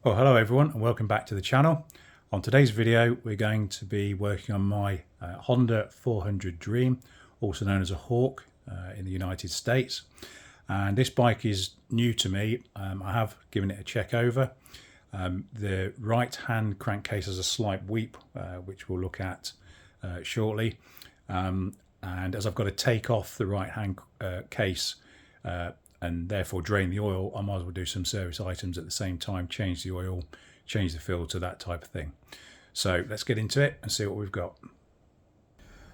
Well, hello everyone and welcome back to the channel. On today's video we're going to be working on my Honda 400 Dream, also known as a Hawk in the United States. And this bike is new to me. I have given it a check over. The right hand crankcase has a slight weep, which we'll look at shortly. And as I've got to take off the right hand case and therefore drain the oil, I might as well do some service items at the same time, change the oil, change the filter, that type of thing. So let's get into it and see what we've got.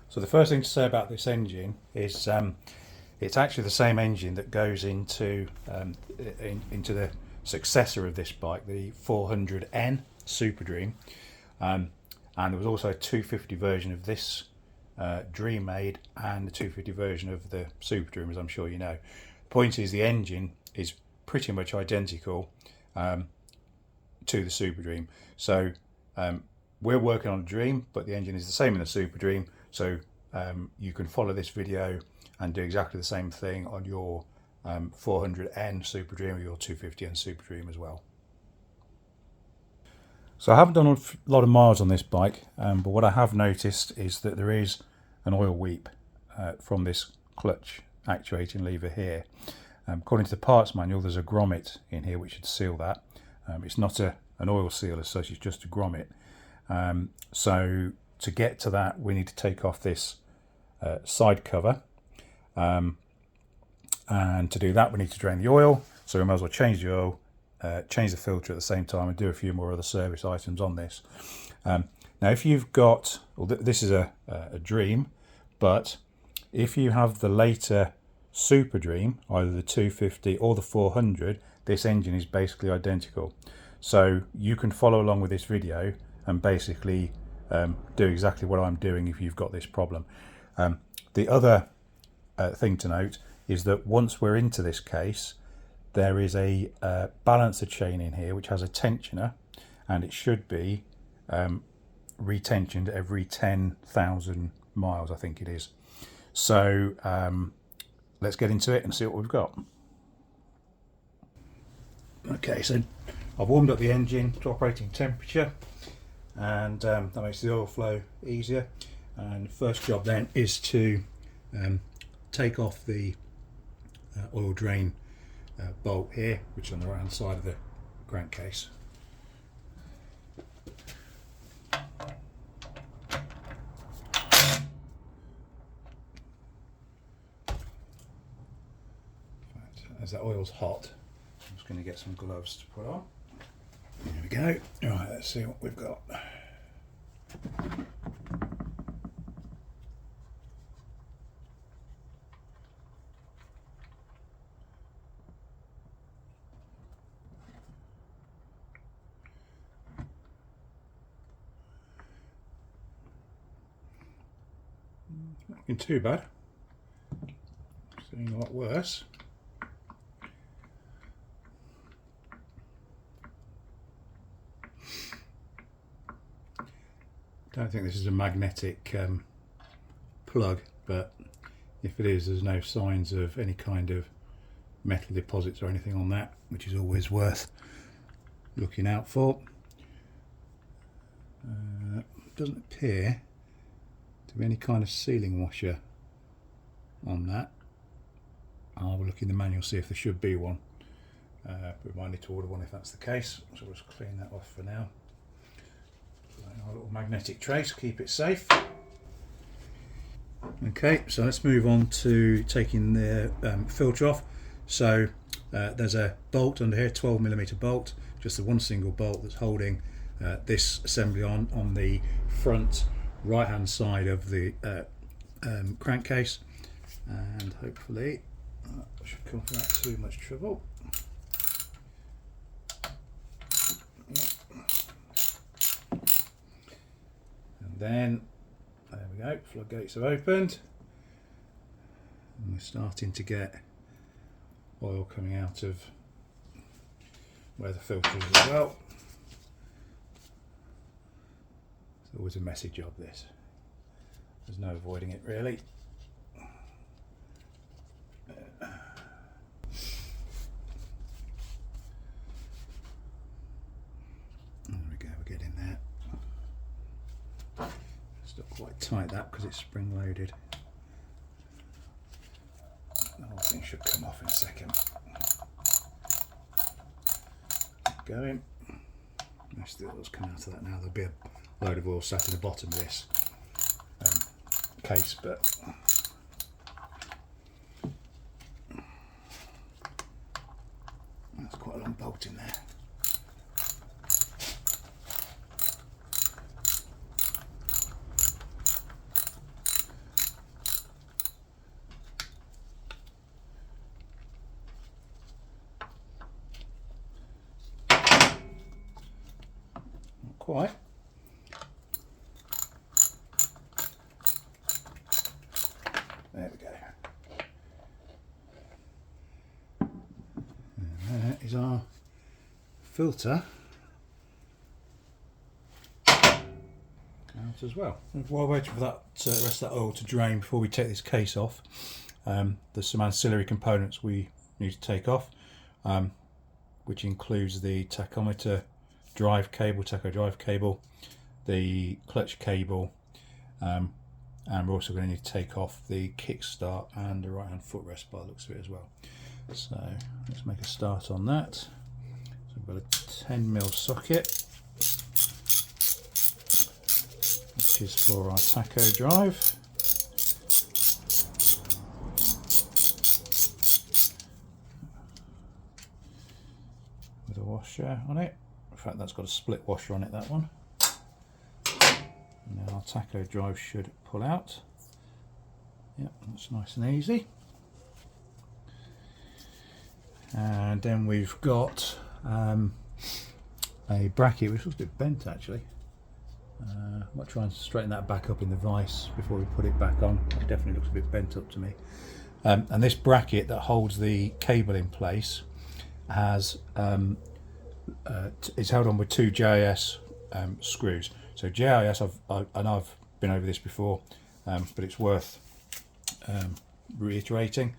So the first thing to say about this engine is it's actually the same engine that goes into the successor of this bike, the 400N Superdream, and there was also a 250 version of this Dream made and the 250 version of the Superdream, as I'm sure you know. The point is the engine is pretty much identical to the Superdream. So we're working on a Dream, but the engine is the same in the Superdream. So you can follow this video and do exactly the same thing on your 400N Superdream or your 250N Superdream as well. So I haven't done a lot of miles on this bike, but what I have noticed is that there is an oil weep from this clutch actuating lever here. According to the parts manual, there's a grommet in here which should seal that. It's not an oil seal as such, it's just a grommet. So to get to that, we need to take off this side cover. And to do that, we need to drain the oil. So we might as well change the oil, change the filter at the same time, and do a few more other service items on this. Now, if you've got, well, this is a Dream, but if you have the later Superdream, either the 250 or the 400, this engine is basically identical. So you can follow along with this video and basically do exactly what I'm doing if you've got this problem. The other thing to note is that once we're into this case, there is a balancer chain in here which has a tensioner, and it should be retensioned every 10,000 miles, I think it is. So let's get into it and see what we've got. Okay, so I've warmed up the engine to operating temperature, and that makes the oil flow easier. And the first job then is to take off the oil drain bolt here, which is on the right hand side of the crankcase. As that oil's hot, I'm just going to get some gloves to put on. There we go. Right, let's see what we've got. Not looking too bad. Seeing a lot worse. I don't think this is a magnetic plug, but if it is, there's no signs of any kind of metal deposits or anything on that, which is always worth looking out for. Doesn't appear to be any kind of sealing washer on that. I'll have a look in the manual, see if there should be one, but we might need to order one if that's the case. So we'll just clean that off for now. Our little magnetic trace, keep it safe. Okay, so let's move on to taking the filter off. So there's a bolt under here, 12mm bolt, just the one single bolt that's holding this assembly on the front right hand side of the crankcase, and hopefully that should come without too much trouble. Then, there we go, floodgates have opened, and we're starting to get oil coming out of where the filter is as well. It's always a messy job, this. There's no avoiding it really. quite tight, that, because it's spring loaded. The whole thing should come off in a second. Keep going. Most of the oil's come out of that now. There'll be a load of oil sat in the bottom of this case, but that's quite a long bolt in there. Not quite. There we go. And there is our filter out as well. While waiting for that rest of that oil to drain before we take this case off, there's some ancillary components we need to take off, which includes the tachometer drive cable, tacho drive cable, the clutch cable, and we're also going to need to take off the kickstart and the right hand footrest by the looks of it as well. So let's make a start on that. So we've got a 10mm socket, which is for our tacho drive. With a washer on it. In fact, that's got a split washer on it, that one. Now our tacho drive should pull out. Yep, that's nice and easy. And then we've got a bracket which looks a bit bent actually. I might try and straighten that back up in the vise before we put it back on. It definitely looks a bit bent up to me. And this bracket that holds the cable in place has it's held on with two JIS screws. So JIS, I've been over this before, but it's worth reiterating.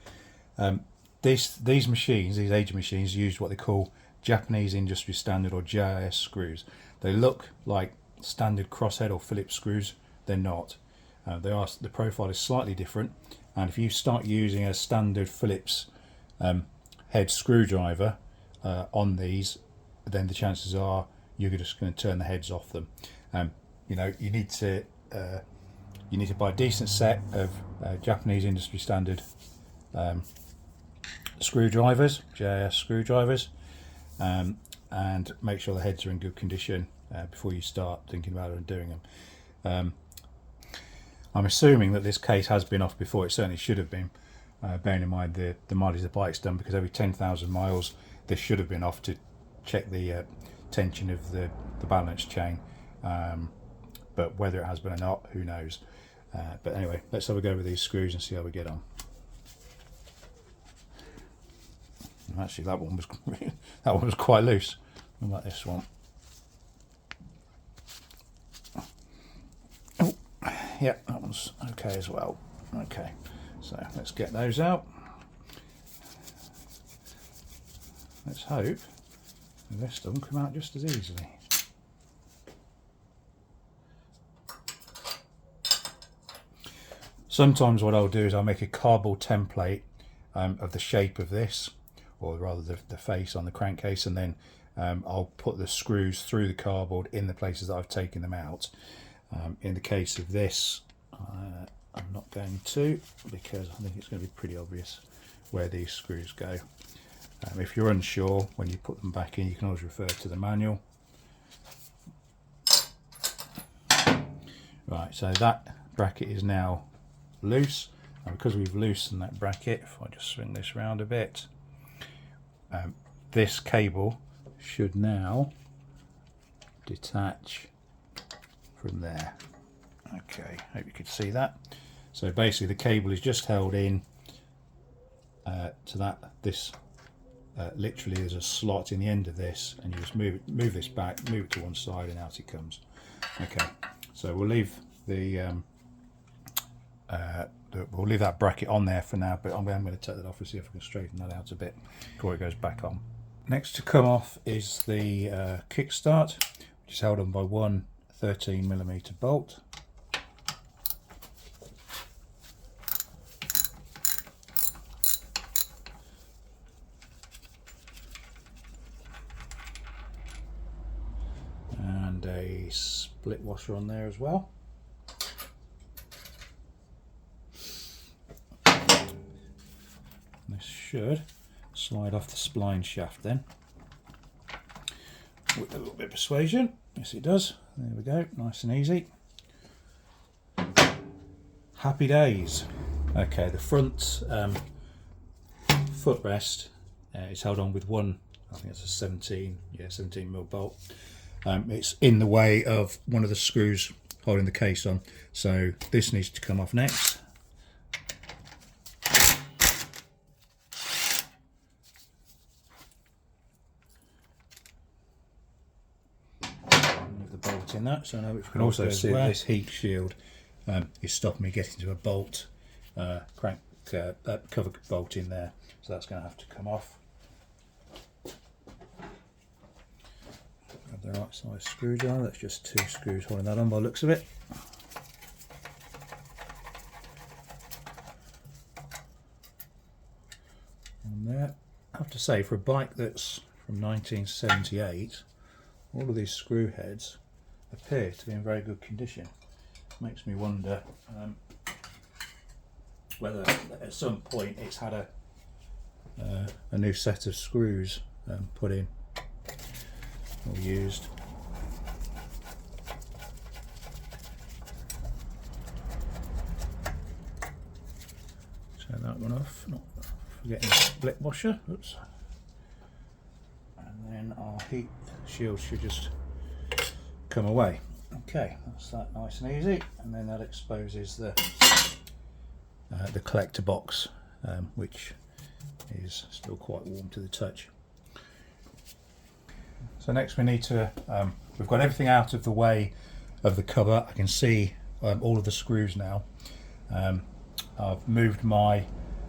These machines, these aging machines, use what they call Japanese industry standard or JIS screws. They look like standard crosshead or Phillips screws. They're not. The profile is slightly different, and if you start using a standard Phillips head screwdriver on these, then the chances are you're just going to turn the heads off them. You know, you need to buy a decent set of Japanese industry standard screwdrivers, JIS screwdrivers, and make sure the heads are in good condition before you start thinking about undoing them. I'm assuming that this case has been off before. It certainly should have been, bearing in mind the mileage the bike's done, because every 10,000 miles this should have been off to check the tension of the balance chain. But whether it has been or not, who knows. But anyway, let's have a go with these screws and see how we get on. Actually, that one was quite loose. What about this one? Oh, yeah, that one's okay as well. Okay, so let's get those out. Let's hope the rest of them come out just as easily. Sometimes what I'll do is I'll make a cardboard template of the shape of this, or rather the face on the crankcase, and then I'll put the screws through the cardboard in the places that I've taken them out. In the case of this, I'm not going to, because I think it's going to be pretty obvious where these screws go. If you're unsure when you put them back in, you can always refer to the manual. Right, so that bracket is now loose, and because we've loosened that bracket, if I just swing this around a bit, this cable should now detach from there. Okay, hope you could see that. So basically the cable is just held in to this. Literally there's a slot in the end of this, and you just move this back, move it to one side, and out it comes. Okay, so we'll leave we'll leave that bracket on there for now, but I'm going to take that off and see if I can straighten that out a bit before it goes back on. Next to come off is the kickstart, which is held on by one 13mm bolt. and a split washer on there as well. This should slide off the spline shaft then with a little bit of persuasion. Yes, it does. There we go, nice and easy. Happy days. Okay, the front footrest is held on with one, I think it's a 17mm bolt. It's in the way of one of the screws holding the case on, so this needs to come off next. Leave the bolt in that, so I know which. You can also see that this heat shield is stopping me getting to a bolt, cover bolt in there, so that's going to have to come off. Grab the right size screwdriver. That's just 2 screws holding that on by the looks of it. And there, I have to say, for a bike that's from 1978, all of these screw heads appear to be in very good condition. Makes me wonder whether at some point it's had a new set of screws put in or used. Turn that one off, not forgetting the split washer. Oops. And then our heat shield should just come away. Okay, that's that nice and easy, and then that exposes the collector box, which is still quite warm to the touch. So next we need to, we've got everything out of the way of the cover. I can see all of the screws now. I've moved my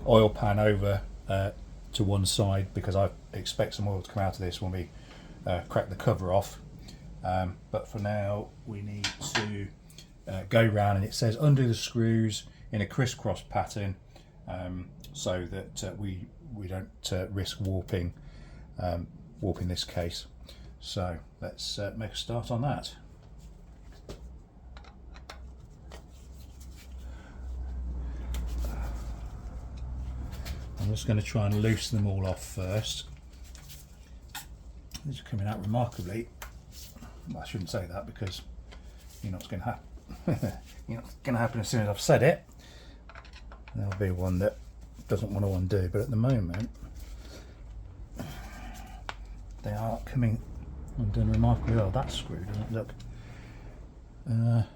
oil pan over to one side because I expect some oil to come out of this when we crack the cover off. But for now we need to go round, and it says undo the screws in a crisscross pattern so that we don't risk warping this case. So let's make a start on that. I'm just going to try and loosen them all off first. These are coming out remarkably. Well, I shouldn't say that because you know what's going to happen. You know what's going to happen as soon as I've said it. There'll be one that doesn't want to undo, but at the moment they are coming undone remarkably well. That screw doesn't look the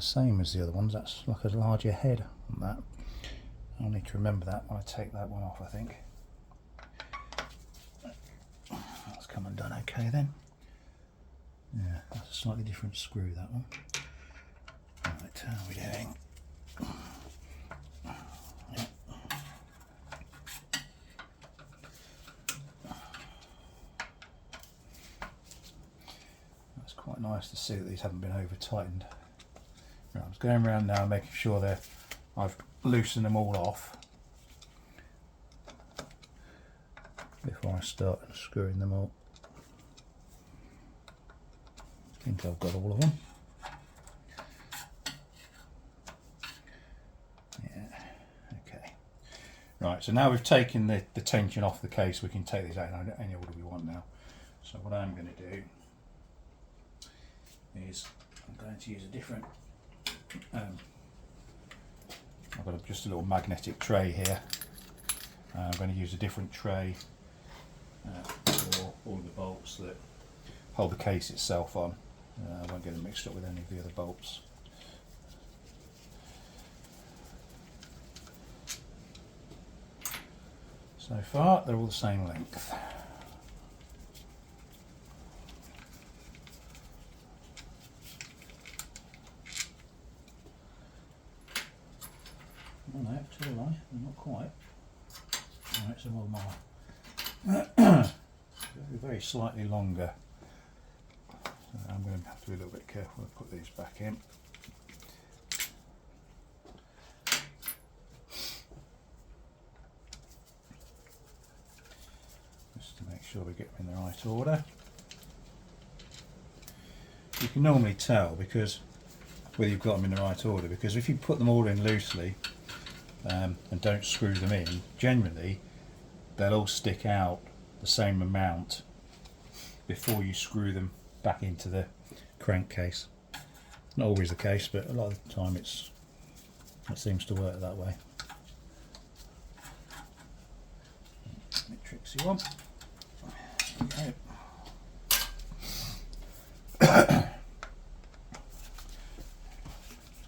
same as the other ones. That's like a larger head on that. I'll need to remember that when I take that one off, I think. That's come undone okay then. Yeah, that's a slightly different screw, that one. Right, how are we doing? Yeah. That's quite nice to see that these haven't been over tightened. Right, I'm just going around now making sure that I've loosened them all off before I start unscrewing them all. I think I've got all of them. Yeah, okay. Right, so now we've taken the tension off the case, we can take these out in any order we want now. So what I'm going to do is I'm going to use a different I've got just a little magnetic tray here. I'm going to use a different tray for all the bolts that hold the case itself on. I won't get them mixed up with any of the other bolts. So far they're all the same length. Oh no, too high, not quite. Alright, so one more. Very slightly longer. So I'm going to have to be a little bit careful when I put these back in. Just to make sure we get them in the right order. you can normally tell because whether you've got them in the right order, because if you put them all in loosely and don't screw them in, generally they'll all stick out the same amount before you screw them back into the crankcase. Not always the case, but a lot of the time it seems to work that way. Trixie one. Okay.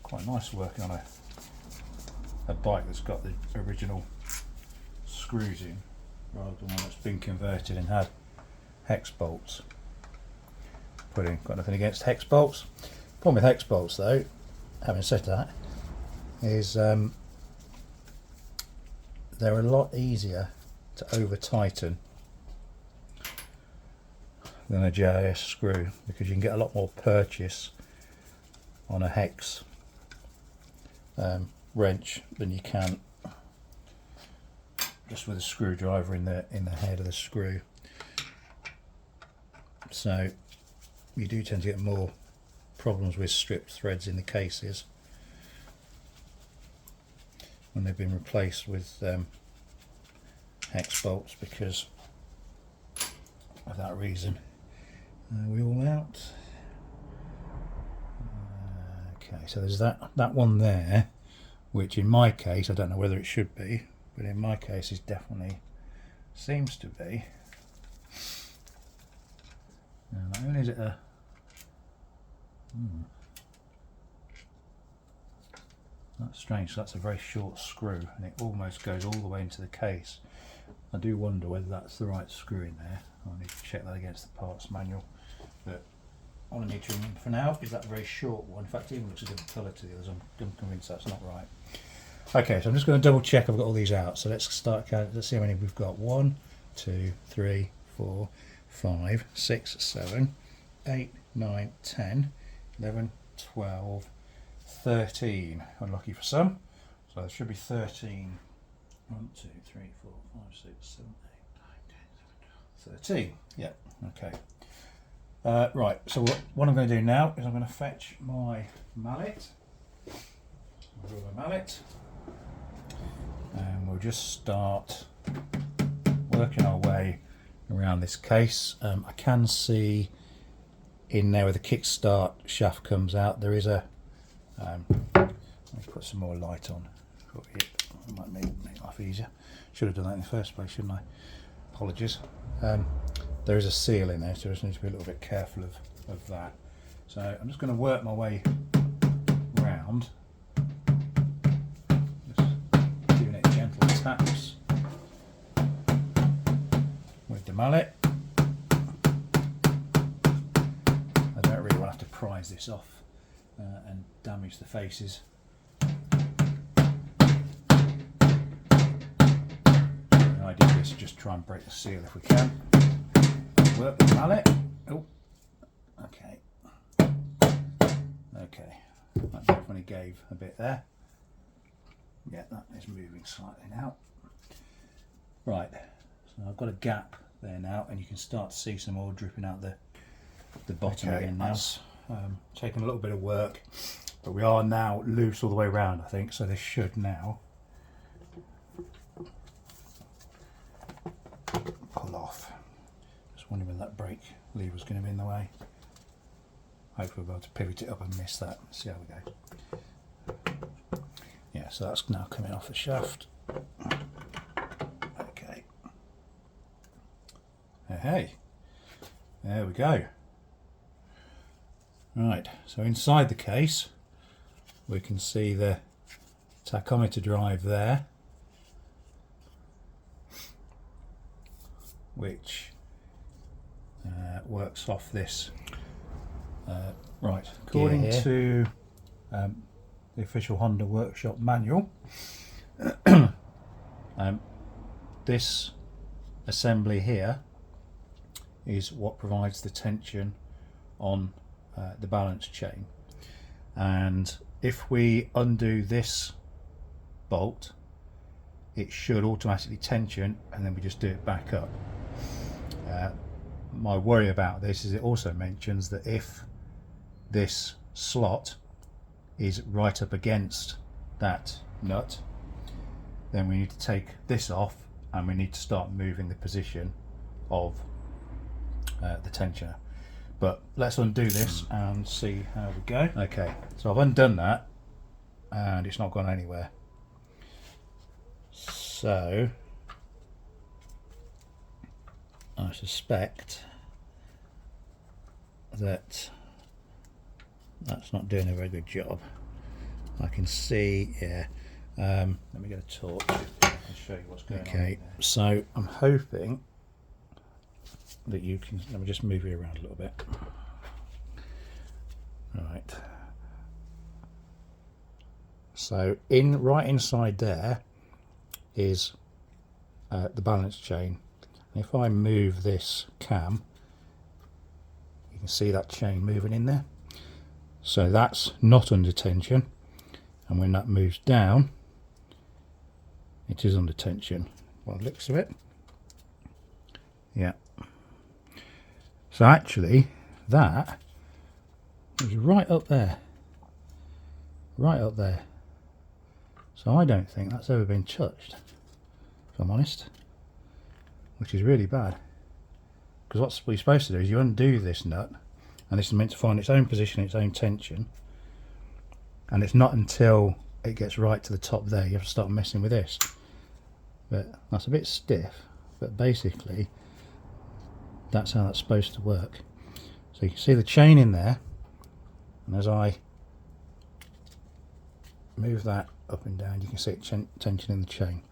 Quite nice working on a bike that's got the original screws in, rather than one that's been converted and had hex bolts put in. Got nothing against hex bolts. Problem with hex bolts though, having said that, is they're a lot easier to over tighten than a JIS screw, because you can get a lot more purchase on a hex wrench than you can just with a screwdriver in the head of the screw. So you do tend to get more problems with stripped threads in the cases when they've been replaced with hex bolts, because of that reason. Wheel out. Okay, so there's that one there, which in my case, I don't know whether it should be, but in my case it definitely seems to be. Now, not only is it a that's strange, so that's a very short screw and it almost goes all the way into the case. I do wonder whether that's the right screw in there. I'll need to check that against the parts manual, but all I need to remember for now is that very short one. In fact, it even looks a different colour to the others. I'm convinced that's not right. Okay, so I'm just going to double check I've got all these out. So let's start counting. Let's see how many we've got. 1, 2, 3, 4, 5, 6, 7, 8, 9, 10, 11, 12, 13. Unlucky for some. So there should be 13. 1, 2, 3, 4, 5, 6, 7, 8, 9, 10, 11, 12, 13. Yeah, okay. Right, so what I'm going to do now is I'm going to fetch my mallet, my rubber mallet, and we'll just start working our way around this case. I can see in there where the kickstart shaft comes out, there is a, let me put some more light on, it might make life easier. Should have done that in the first place, shouldn't I? Apologies. There is a seal in there, so I just need to be a little bit careful of that. So I'm just going to work my way round, just giving it gentle taps with the mallet. I don't really want to have to prise this off and damage the faces. The idea is to just try and break the seal if we can. Work the mallet. Oh, okay. Okay, that definitely gave a bit there. Yeah, that is moving slightly now. Right, so I've got a gap there now, and you can start to see some oil dripping out the bottom again now. Taking a little bit of work, but we are now loose all the way around, I think, so this should now pull off. Wondering whether that brake lever is going to be in the way. Hopefully we'll be able to pivot it up and miss that. See how we go. Yeah, so that's now coming off the shaft. Okay. Hey, there we go. Right, so inside the case we can see the tachometer drive there, which works off this. Right, according to the official Honda workshop manual, this assembly here is what provides the tension on the balance chain, and if we undo this bolt it should automatically tension, and then we just do it back up. My worry about this is it also mentions that if this slot is right up against that nut, then we need to take this off and we need to start moving the position of the tensioner. But let's undo this and see how we go. Okay, so I've undone that and it's not gone anywhere. So I suspect that that's not doing a very good job. I can see, yeah. Let me get a torch and show you what's going on. Okay, so I'm hoping that you can, let me just move you around a little bit. Right. So right inside there is the balance chain. And if I move this cam, you can see that chain moving in there. So that's not under tension, and when that moves down, it is under tension by the looks of it. Yeah. So actually that is right up there. Right up there. So I don't think that's ever been touched, if I'm honest. Which is really bad. Because what you're supposed to do is you undo this nut, and this is meant to find its own position, its own tension. And it's not until it gets right to the top there you have to start messing with this. But that's a bit stiff, but basically that's how that's supposed to work. So you can see the chain in there, and as I move that up and down you can see it tension in the chain.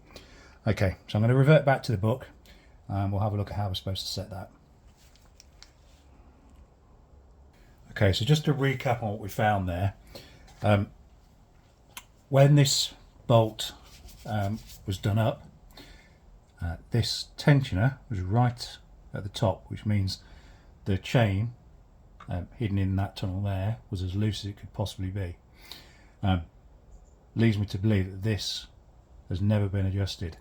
Okay, so I'm going to revert back to the book and we'll have a look at how we're supposed to set that. Okay, so just to recap on what we found there, when this bolt was done up, this tensioner was right at the top, which means the chain hidden in that tunnel there was as loose as it could possibly be. Leads me to believe that this has never been adjusted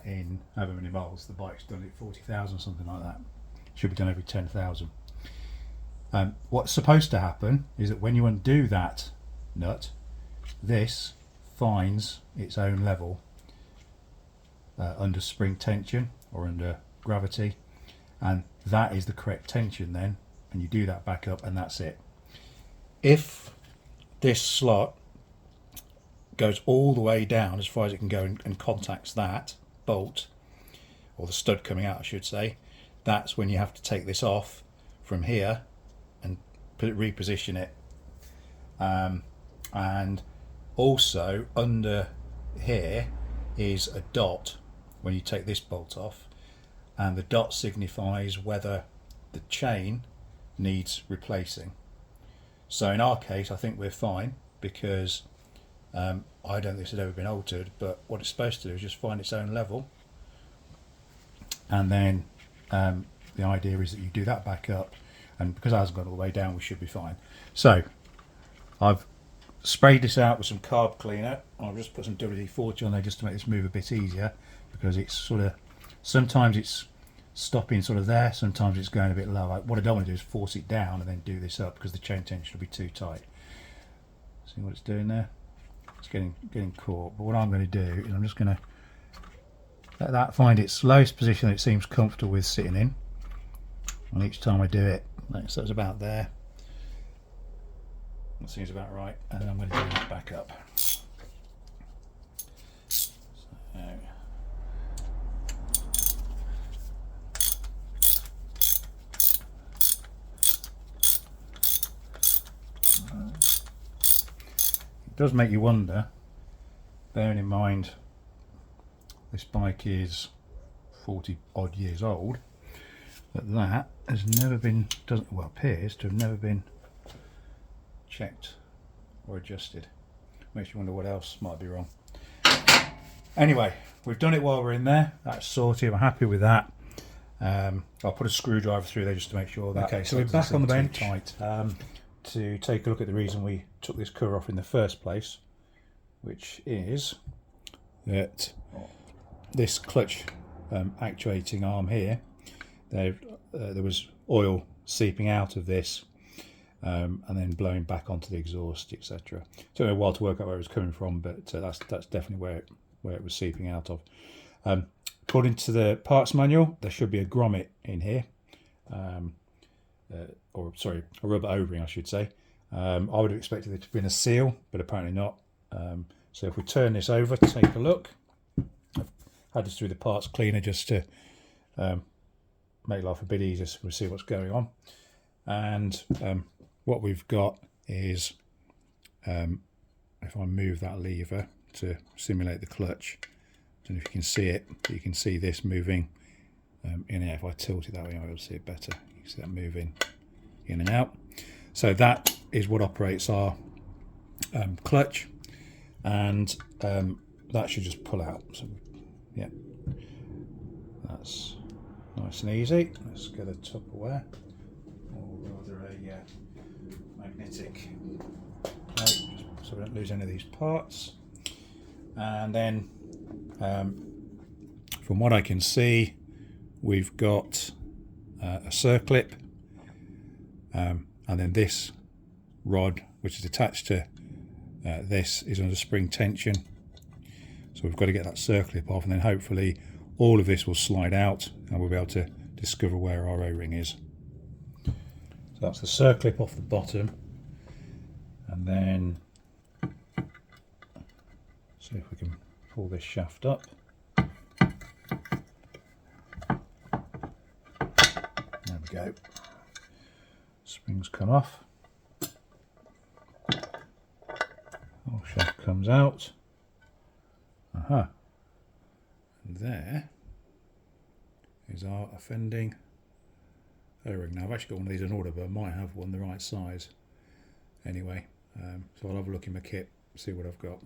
in however many miles the bike's done it, 40,000, something like that. Should be done every 10,000. What's supposed to happen is that when you undo that nut, this finds its own level under spring tension or under gravity, and that is the correct tension then, and you do that back up and that's it. If this slot goes all the way down as far as it can go and contacts that bolt, or the stud coming out I should say, that's when you have to take this off from here and reposition it. And also under here is a dot when you take this bolt off, and the dot signifies whether the chain needs replacing. So in our case I think we're fine, because I don't think this has ever been altered, but what it's supposed to do is just find its own level, and then the idea is that you do that back up, and because it hasn't gone all the way down we should be fine. So I've sprayed this out with some carb cleaner. I've just put some WD-40 on there just to make this move a bit easier, because it's sort of, sometimes it's stopping sort of there, sometimes it's going a bit low. What I don't want to do is force it down and then do this up, because the chain tension will be too tight. See what it's doing there? It's getting caught. But what I'm going to do is I'm just going to let that find its lowest position that it seems comfortable with sitting in, and each time I do it, so it's about there. That seems about right, and then I'm going to do that back up. It does make you wonder, bearing in mind this bike is 40 odd years old, that has never been, appears to have never been checked or adjusted. Makes you wonder what else might be wrong. Anyway, we've done it while we're in there. That's sorted. I'm happy with that. I'll put a screwdriver through there just to make sure that. Okay, so we're back on the bench to take a look at the reason we took this cover off in the first place, which is that this clutch actuating arm here, there was oil seeping out of this and then blowing back onto the exhaust, etc. Took me a while to work out where it was coming from, but that's definitely where it was seeping out of. According to the parts manual, there should be a grommet in here, or sorry, a rubber O-ring, I should say. I would have expected it to be in a seal, but apparently not. So if we turn this over, take a look. I've had this through the parts cleaner just to make life a bit easier so we see what's going on. And what we've got is, if I move that lever to simulate the clutch, I don't know if you can see it, but you can see this moving in and out. If I tilt it that way, I'll be able to see it better. You can see that moving in and out. So that is what operates our clutch, and that should just pull out. So yeah, that's nice and easy. Let's get a Tupperware, or rather a magnetic plate, so we don't lose any of these parts. And then from what I can see, we've got a circlip, and then this rod, which is attached to this, is under spring tension. So we've got to get that circlip off, and then hopefully all of this will slide out and we'll be able to discover where our O-ring is. So that's the circlip off the bottom, and then see if we can pull this shaft up. There we go. Springs come off. Whole shaft comes out. Aha. And there is our offending O-ring. Now I've actually got one of these in order, but I might have one the right size. Anyway, so I'll have a look in my kit, see what I've got.